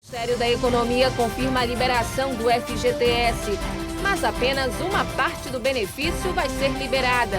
O Ministério da Economia confirma a liberação do FGTS, mas apenas uma parte do benefício vai ser liberada.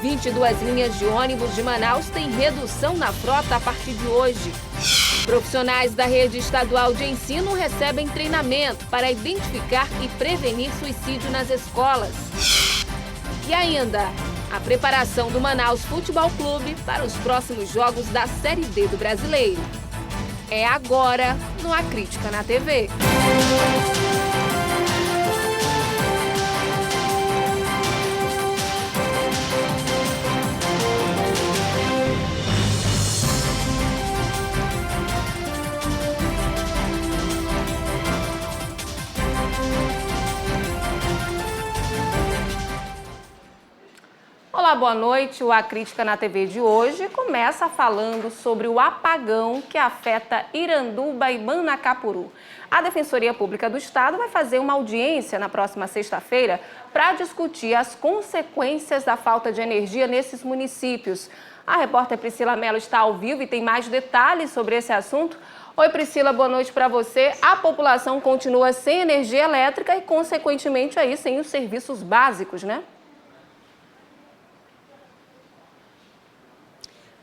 22 linhas de ônibus de Manaus têm redução na frota a partir de hoje. Profissionais da rede estadual de ensino recebem treinamento para identificar e prevenir suicídio nas escolas. E ainda, a preparação do Manaus Futebol Clube para os próximos jogos da Série D do Brasileiro. É agora no A Crítica na TV. Olá, boa noite. O A Crítica na TV de hoje começa falando sobre o apagão que afeta Iranduba e Manacapuru. A Defensoria Pública do Estado vai fazer uma audiência na próxima sexta-feira para discutir as consequências da falta de energia nesses municípios. A repórter Priscila Mello está ao vivo e tem mais detalhes sobre esse assunto. Oi, Priscila, boa noite para você. A população continua sem energia elétrica e, consequentemente, aí, sem os serviços básicos, né?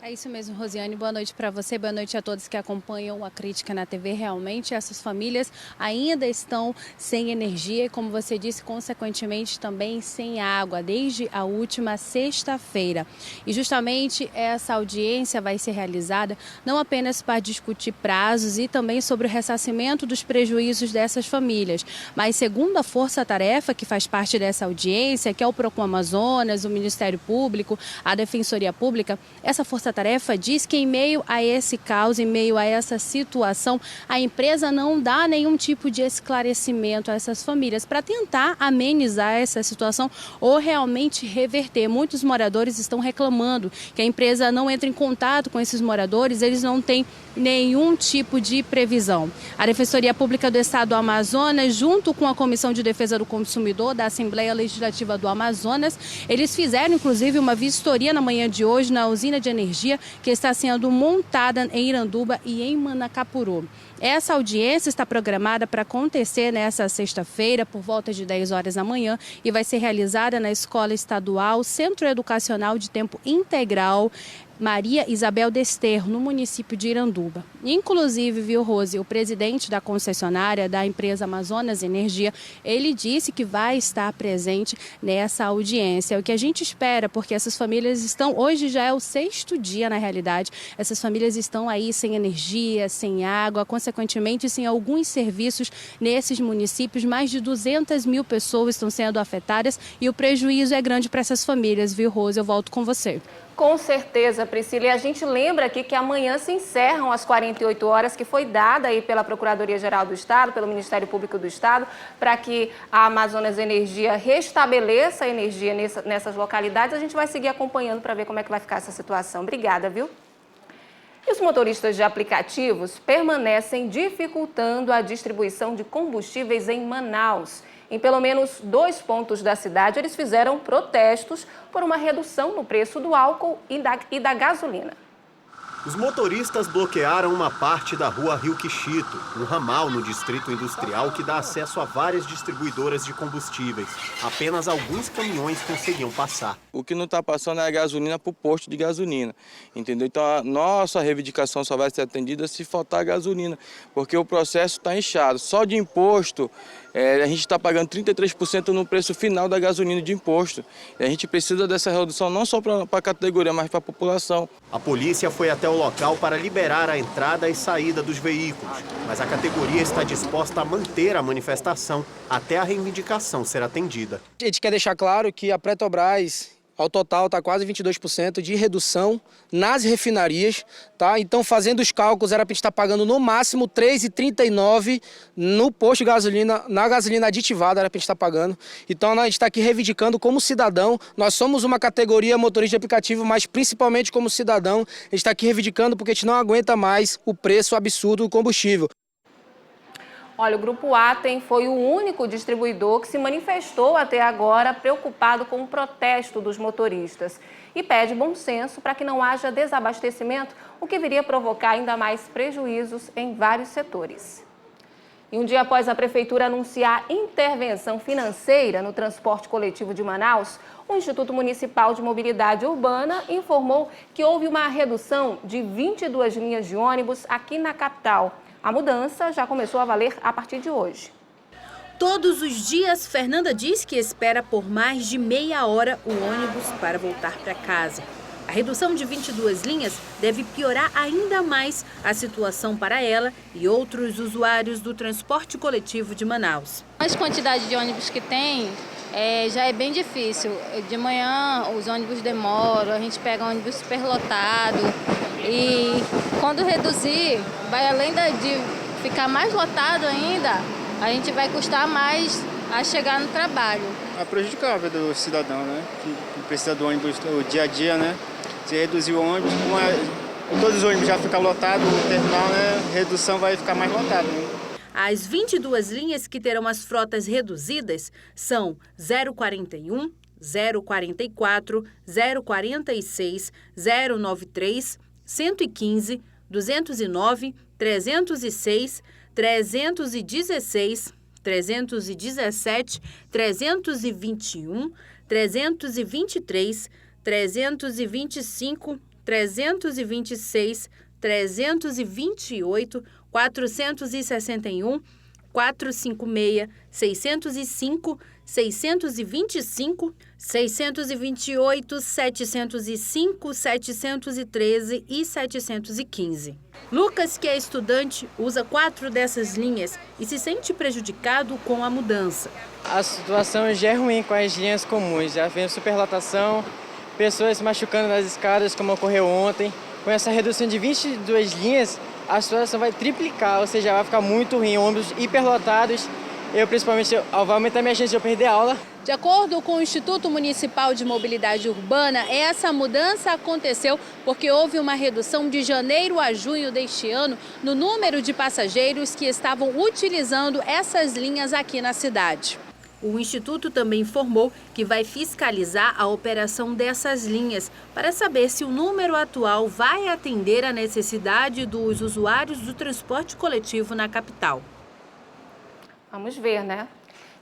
É isso mesmo, Rosiane. Boa noite para você, boa noite a todos que acompanham A Crítica na TV. Realmente, essas famílias ainda estão sem energia e, como você disse, consequentemente também sem água, desde a última sexta-feira. E justamente essa audiência vai ser realizada não apenas para discutir prazos e também sobre o ressarcimento dos prejuízos dessas famílias, mas segundo a Força Tarefa, que faz parte dessa audiência, que é o Procon Amazonas, o Ministério Público, a Defensoria Pública, essa Força Tarefa diz que em meio a esse caos, em meio a essa situação, a empresa não dá nenhum tipo de esclarecimento a essas famílias para tentar amenizar essa situação ou realmente reverter. Muitos moradores estão reclamando que a empresa não entra em contato com esses moradores, eles não têm nenhum tipo de previsão. A Defensoria Pública do Estado do Amazonas, junto com a Comissão de Defesa do Consumidor da Assembleia Legislativa do Amazonas, eles fizeram inclusive uma vistoria na manhã de hoje na usina de energia que está sendo montada em Iranduba e em Manacapuru. Essa audiência está programada para acontecer nesta sexta-feira, por volta de 10 horas da manhã, e vai ser realizada na Escola Estadual Centro Educacional de Tempo Integral Maria Isabel Desterro, no município de Iranduba. Inclusive, viu, Rose, o presidente da concessionária da empresa Amazonas Energia, ele disse que vai estar presente nessa audiência. É o que a gente espera, porque essas famílias estão, hoje já é o 6º dia na realidade, essas famílias estão aí sem energia, sem água, consequentemente sem alguns serviços nesses municípios. Mais de 200 mil pessoas estão sendo afetadas e o prejuízo é grande para essas famílias, viu, Rose? Eu volto com você. Com certeza, Priscila. E a gente lembra aqui que amanhã se encerram as 48 horas que foi dada aí pela Procuradoria-Geral do Estado, pelo Ministério Público do Estado, para que a Amazonas Energia restabeleça a energia nessas localidades. A gente vai seguir acompanhando para ver como é que vai ficar essa situação. Obrigada, viu? E os motoristas de aplicativos permanecem dificultando a distribuição de combustíveis em Manaus. Em pelo menos 2 pontos da cidade, eles fizeram protestos por uma redução no preço do álcool e da gasolina. Os motoristas bloquearam uma parte da rua Rio Quixito, um ramal no distrito industrial que dá acesso a várias distribuidoras de combustíveis. Apenas alguns caminhões conseguiam passar. O que não está passando é a gasolina para o posto de gasolina, entendeu? Então a nossa reivindicação só vai ser atendida se faltar gasolina, porque o processo está inchado. Só de imposto, a gente está pagando 33% no preço final da gasolina de imposto. E a gente precisa dessa redução não só para a categoria, mas para a população. A polícia foi até o local para liberar a entrada e saída dos veículos, mas a categoria está disposta a manter a manifestação até a reivindicação ser atendida. A gente quer deixar claro que a Petrobras, ao total, está quase 22% de redução nas refinarias, tá? Então, fazendo os cálculos, era para a gente estar pagando no máximo R$ 3,39 no posto de gasolina, na gasolina aditivada era para a gente estar pagando. Então, a gente está aqui reivindicando como cidadão. Nós somos uma categoria motorista de aplicativo, mas principalmente como cidadão, a gente está aqui reivindicando porque a gente não aguenta mais o preço absurdo do combustível. Olha, o Grupo Atem foi o único distribuidor que se manifestou até agora preocupado com o protesto dos motoristas e pede bom senso para que não haja desabastecimento, o que viria a provocar ainda mais prejuízos em vários setores. E um dia após a Prefeitura anunciar intervenção financeira no transporte coletivo de Manaus, o Instituto Municipal de Mobilidade Urbana informou que houve uma redução de 22 linhas de ônibus aqui na capital. A mudança já começou a valer a partir de hoje. Todos os dias, Fernanda diz que espera por mais de meia hora o ônibus para voltar para casa. A redução de 22 linhas deve piorar ainda mais a situação para ela e outros usuários do transporte coletivo de Manaus. A quantidade de ônibus que tem já é bem difícil. De manhã os ônibus demoram, a gente pega ônibus superlotado e quando reduzir, vai além de ficar mais lotado ainda, a gente vai custar mais a chegar no trabalho. É prejudicar a vida do cidadão, né? Que precisa do ônibus o dia a dia, né? Se reduzir o ônibus, todos os ônibus já ficam lotados no terminal, né? A redução vai ficar mais lotado, né? As 22 linhas que terão as frotas reduzidas são 041, 044, 046, 093, 115, 209, 306, 316, 317, 321, 323, 325, 326, 328, 461, 456, 605, 625, 628, 705, 713 e 715. Lucas, que é estudante, usa 4 dessas linhas e se sente prejudicado com a mudança. A situação já é ruim com as linhas comuns, já vem superlotação, pessoas se machucando nas escadas, como ocorreu ontem. Com essa redução de 22 linhas, a situação vai triplicar, ou seja, vai ficar muito ruim, ônibus hiperlotados. Eu, principalmente, vai aumentar minha chance de eu perder aula. De acordo com o Instituto Municipal de Mobilidade Urbana, essa mudança aconteceu porque houve uma redução de janeiro a junho deste ano no número de passageiros que estavam utilizando essas linhas aqui na cidade. O Instituto também informou que vai fiscalizar a operação dessas linhas para saber se o número atual vai atender à necessidade dos usuários do transporte coletivo na capital. Vamos ver, né?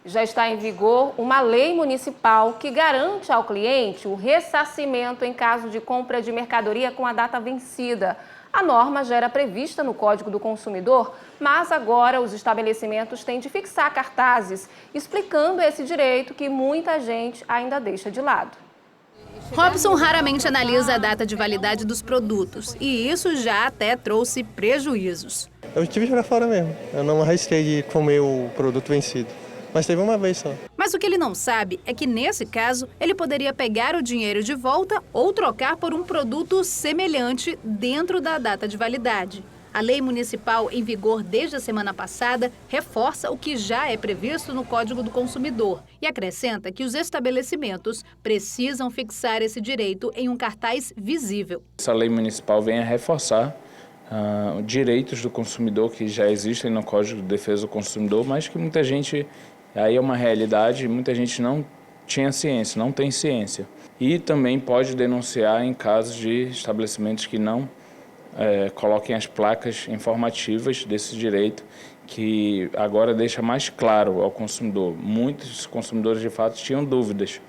Já está em vigor uma lei municipal que garante ao cliente o ressarcimento em caso de compra de mercadoria com a data vencida. A norma já era prevista no Código do Consumidor, mas agora os estabelecimentos têm de fixar cartazes explicando esse direito que muita gente ainda deixa de lado. Robson raramente analisa a data de validade dos produtos e isso já até trouxe prejuízos. Eu tive que jogar fora mesmo. Eu não arrisquei de comer o produto vencido. Mas teve uma vez só. Mas o que ele não sabe é que, nesse caso, ele poderia pegar o dinheiro de volta ou trocar por um produto semelhante dentro da data de validade. A lei municipal, em vigor desde a semana passada, reforça o que já é previsto no Código do Consumidor e acrescenta que os estabelecimentos precisam fixar esse direito em um cartaz visível. Essa lei municipal vem a reforçar direitos do consumidor que já existem no Código de Defesa do Consumidor, mas que muita gente, aí é uma realidade, muita gente não tinha ciência, não tem ciência. E também pode denunciar em casos de estabelecimentos que não coloquem as placas informativas desse direito, que agora deixa mais claro ao consumidor. Muitos consumidores, de fato, tinham dúvidas.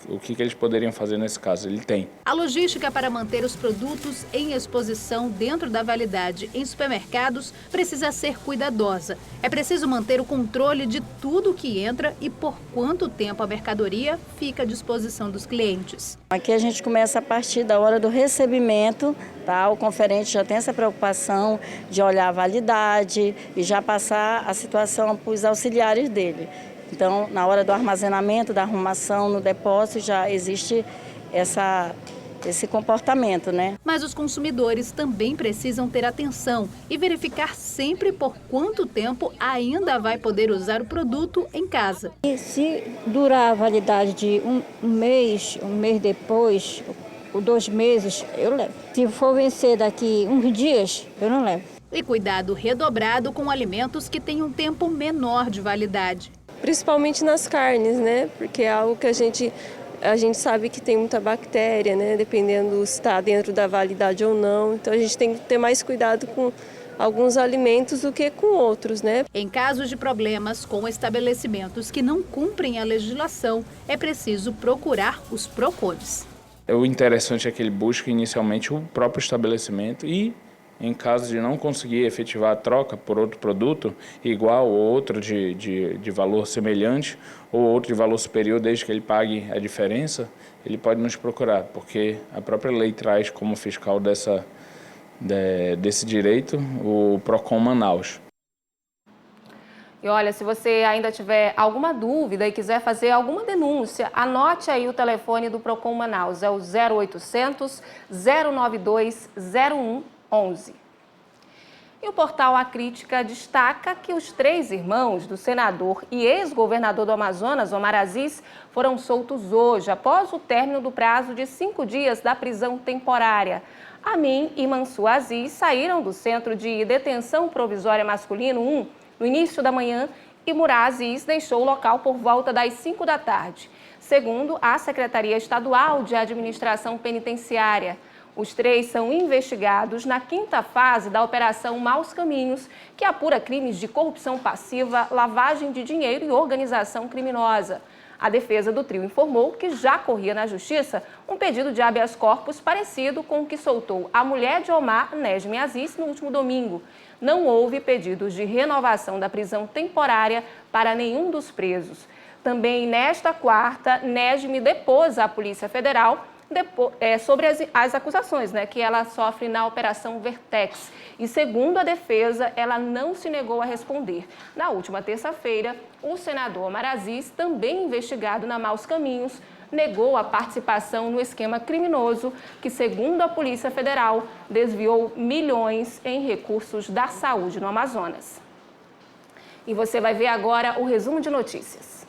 O que eles poderiam fazer nesse caso? Ele tem. A logística para manter os produtos em exposição dentro da validade em supermercados precisa ser cuidadosa. É preciso manter o controle de tudo que entra e por quanto tempo a mercadoria fica à disposição dos clientes. Aqui a gente começa a partir da hora do recebimento, tá? O conferente já tem essa preocupação de olhar a validade e já passar a situação para os auxiliares dele. Então, na hora do armazenamento, da arrumação no depósito, já existe esse comportamento, né? Mas os consumidores também precisam ter atenção e verificar sempre por quanto tempo ainda vai poder usar o produto em casa. E se durar a validade de um mês depois, ou 2 meses, eu levo. Se for vencer daqui uns dias, eu não levo. E cuidado redobrado com alimentos que têm um tempo menor de validade. Principalmente nas carnes, né? Porque é algo que a gente sabe que tem muita bactéria, né? Dependendo se está dentro da validade ou não. Então a gente tem que ter mais cuidado com alguns alimentos do que com outros, né? Em casos de problemas com estabelecimentos que não cumprem a legislação, é preciso procurar os PROCONs. O interessante é que ele busca inicialmente o próprio estabelecimento e, em caso de não conseguir efetivar a troca por outro produto igual ou outro de valor semelhante ou outro de valor superior, desde que ele pague a diferença, ele pode nos procurar, porque a própria lei traz como fiscal desse direito o PROCON Manaus. E olha, se você ainda tiver alguma dúvida e quiser fazer alguma denúncia, anote aí o telefone do PROCON Manaus, é o 0800 092 0111. E o portal A Crítica destaca que os 3 irmãos do senador e ex-governador do Amazonas, Omar Aziz, foram soltos hoje, após o término do prazo de 5 dias da prisão temporária. Amin e Mansur Aziz saíram do Centro de Detenção Provisória Masculino 1 no início da manhã e Murad Aziz deixou o local por volta das 5 da tarde, segundo a Secretaria Estadual de Administração Penitenciária. Os 3 são investigados na 5ª fase da Operação Maus Caminhos, que apura crimes de corrupção passiva, lavagem de dinheiro e organização criminosa. A defesa do trio informou que já corria na Justiça um pedido de habeas corpus parecido com o que soltou a mulher de Omar, Nejmi Aziz, no último domingo. Não houve pedidos de renovação da prisão temporária para nenhum dos presos. Também nesta quarta, Nejmi depôs à Polícia Federal sobre as acusações que ela sofre na Operação Vertex. E segundo a defesa, ela não se negou a responder. Na última terça-feira, o senador Omar Aziz, também investigado na Maus Caminhos, negou a participação no esquema criminoso que, segundo a Polícia Federal, desviou milhões em recursos da saúde no Amazonas. E você vai ver agora o resumo de notícias.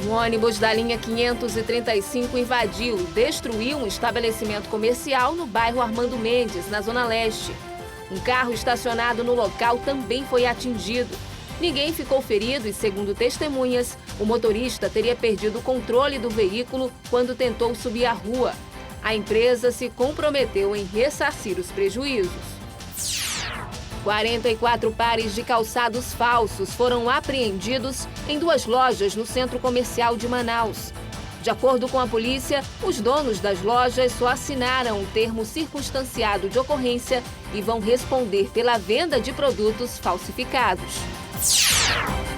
Um ônibus da linha 535 invadiu e destruiu um estabelecimento comercial no bairro Armando Mendes, na Zona Leste. Um carro estacionado no local também foi atingido. Ninguém ficou ferido e, segundo testemunhas, o motorista teria perdido o controle do veículo quando tentou subir a rua. A empresa se comprometeu em ressarcir os prejuízos. 44 pares de calçados falsos foram apreendidos em 2 lojas no centro comercial de Manaus. De acordo com a polícia, os donos das lojas só assinaram um termo circunstanciado de ocorrência e vão responder pela venda de produtos falsificados.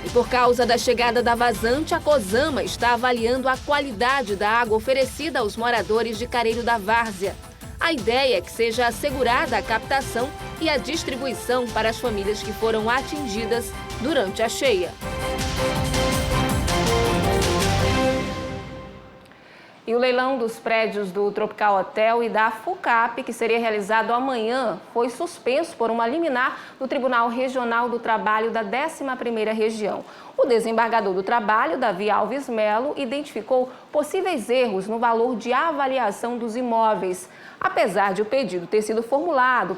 E por causa da chegada da vazante, a Cosama está avaliando a qualidade da água oferecida aos moradores de Careiro da Várzea. A ideia é que seja assegurada a captação e a distribuição para as famílias que foram atingidas durante a cheia. E o leilão dos prédios do Tropical Hotel e da FUCAP, que seria realizado amanhã, foi suspenso por uma liminar do Tribunal Regional do Trabalho da 11ª Região. O desembargador do Trabalho, Davi Alves Melo, identificou possíveis erros no valor de avaliação dos imóveis. Apesar de o pedido ter sido formulado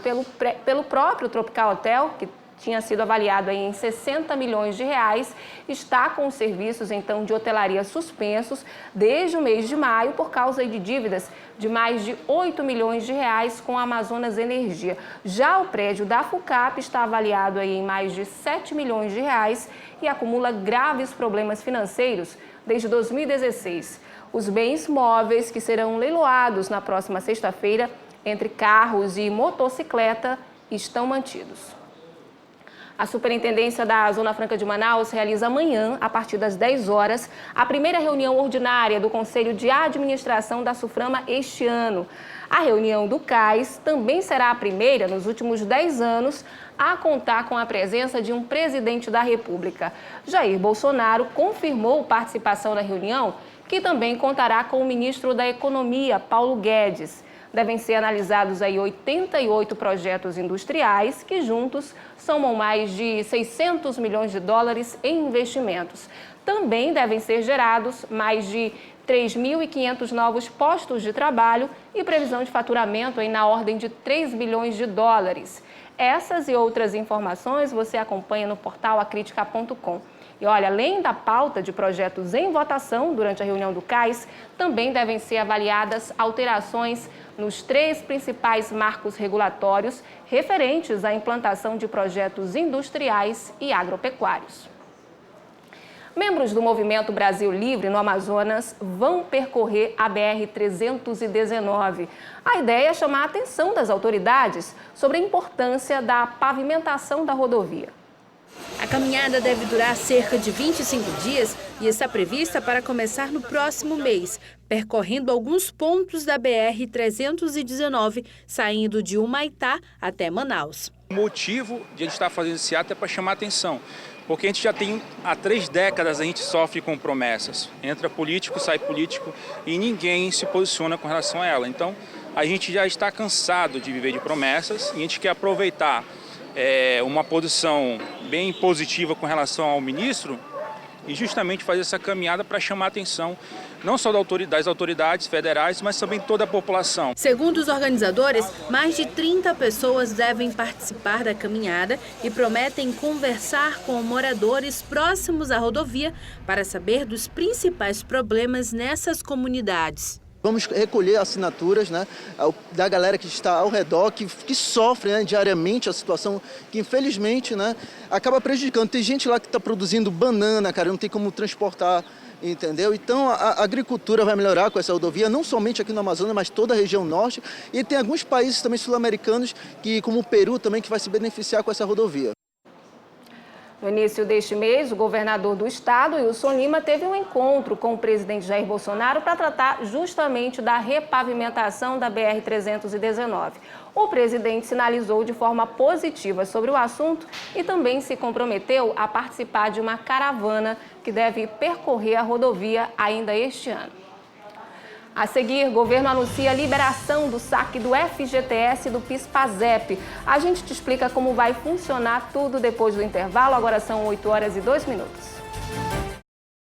pelo próprio Tropical Hotel, que tinha sido avaliado em 60 milhões de reais, está com os serviços então de hotelaria suspensos desde o mês de maio por causa de dívidas de mais de 8 milhões de reais com a Amazonas Energia. Já o prédio da FUCAP está avaliado aí em mais de 7 milhões de reais e acumula graves problemas financeiros desde 2016. Os bens móveis que serão leiloados na próxima sexta-feira, entre carros e motocicleta, estão mantidos. A Superintendência da Zona Franca de Manaus realiza amanhã, a partir das 10 horas, a primeira reunião ordinária do Conselho de Administração da SUFRAMA este ano. A reunião do CAIS também será a primeira nos últimos 10 anos a contar com a presença de um presidente da República. Jair Bolsonaro confirmou participação na reunião, que também contará com o ministro da Economia, Paulo Guedes. Devem ser analisados aí 88 projetos industriais que juntos somam mais de 600 milhões de dólares em investimentos. também devem ser gerados mais de 3.500 novos postos de trabalho e previsão de faturamento na ordem de 3 bilhões de dólares. Essas e outras informações você acompanha no portal acritica.com. E olha, além da pauta de projetos em votação durante a reunião do CAIS, também devem ser avaliadas alterações nos 3 principais marcos regulatórios referentes à implantação de projetos industriais e agropecuários. Membros do Movimento Brasil Livre no Amazonas vão percorrer a BR-319. A ideia é chamar a atenção das autoridades sobre a importância da pavimentação da rodovia. A caminhada deve durar cerca de 25 dias e está prevista para começar no próximo mês, percorrendo alguns pontos da BR-319, saindo de Humaitá até Manaus. O motivo de a gente estar fazendo esse ato é para chamar a atenção, porque a gente já tem, há 3 décadas, a gente sofre com promessas. Entra político, sai político e ninguém se posiciona com relação a ela. Então, a gente já está cansado de viver de promessas e a gente quer aproveitar uma posição bem positiva com relação ao ministro e justamente fazer essa caminhada para chamar a atenção não só das autoridades federais, mas também toda a população. Segundo os organizadores, mais de 30 pessoas devem participar da caminhada e prometem conversar com moradores próximos à rodovia para saber dos principais problemas nessas comunidades. Vamos recolher assinaturas, né, da galera que está ao redor, que sofre, né, diariamente a situação que, infelizmente, né, acaba prejudicando. Tem gente lá que está produzindo banana, cara, não tem como transportar, entendeu? Então, a agricultura vai melhorar com essa rodovia, não somente aqui no Amazonas, mas toda a região norte. E tem alguns países também sul-americanos, como o Peru também, que vai se beneficiar com essa rodovia. No início deste mês, o governador do estado, Wilson Lima, teve um encontro com o presidente Jair Bolsonaro para tratar justamente da repavimentação da BR-319. O presidente sinalizou de forma positiva sobre o assunto e também se comprometeu a participar de uma caravana que deve percorrer a rodovia ainda este ano. A seguir, o governo anuncia a liberação do saque do FGTS e do PIS/PASEP. A gente te explica como vai funcionar tudo depois do intervalo. Agora são 8h02.